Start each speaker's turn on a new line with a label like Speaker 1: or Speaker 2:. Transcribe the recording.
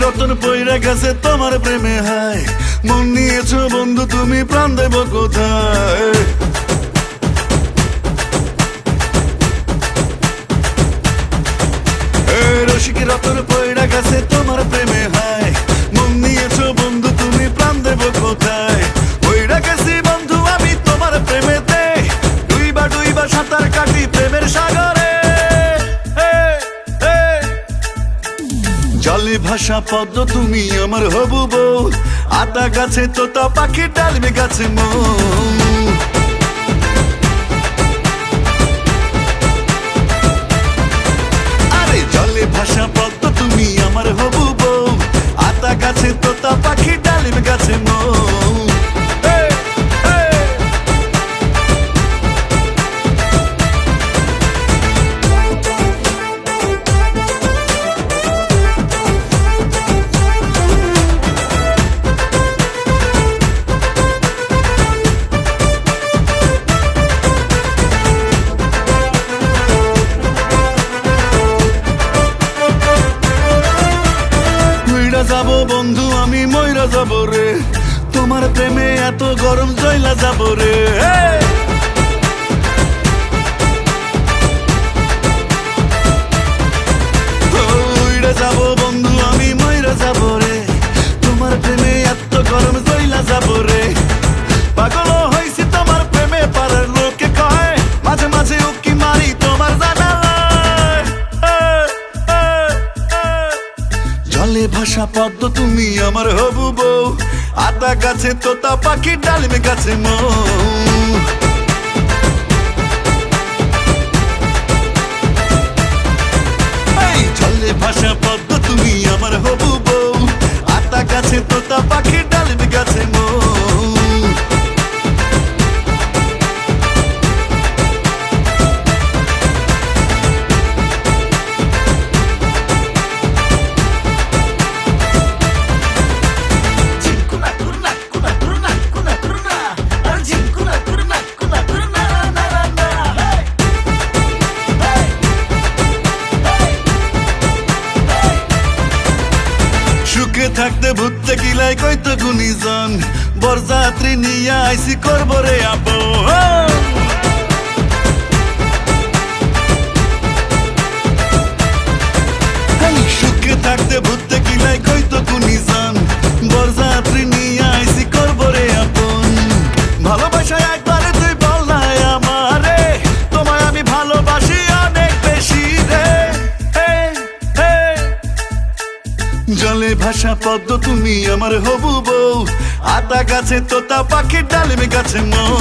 Speaker 1: রতন পইরা গেছে তোমার প্রেমে হায়, মন নিয়েছো বন্ধু তুমি প্রাণ দেব কোথায়? রসিক রতন পইরা গেছে তোমার প্রেমে হায়, মন নিয়েছো বন্ধু তুমি প্রাণ দেব কোথায়? পইরা গেছি বন্ধু আমি তোমার প্রেমেতে, ডুইবা ডুইবা সাঁতার কাটি প্রেমের সাগরে। জলে ভাষা পদ্ম তুমি আমার হবু বউ, আতা গাছে তোতা পাখি ডালবে গাছে মৌ। আরে জলে ভাষা পদ্ম তুমি আমার হবু বউ, আতা গাছে তোতা পাখি ডালবে গাছে মৌ। যাবো বন্ধু আমি মইরা যাব রে, তোমার প্রেমে এত গরম জয়লা যাব রে। উইড়া যাব বন্ধু আমি মইরা যাব রে, তোমার প্রেমে এত গরম জয়লা যাব রে। পাগল হইছি তোমার প্রেমে পাড়ার লোকে কয়, মাঝে মাঝে উকি মারি তোমার জানালায়। জলে ভাষা পদ্ম তুমি আমার হবু বউ, আতা গাছে তোতা পাখি ডালমে গাছে মৌ। জলে ভাষা পদ্ম তুমি আমার হবু বউ, আতা গাছে তোতা পাখি ডালমে গাছে মৌ। সুখে থাকতে ভূতে কিলাই কইতো গুণীজন, বরযাত্রী নিয়া আইসি করব রে আপন। সুখে থাকতে ভূতে কিলাই কইতো গুণীজন, বরযাত্রী নিয়া আইসি করব রে আপন। ভালোবাসা একবারে তুই বল না আমারে, তোমায় আমি ভালোবাসি অনেক বেশি রে। জলে ভাষা পদ্ম তুমি আমার হবু বউ, আতা গাছে তোতা পাখি ডালমে গাছে মৌ।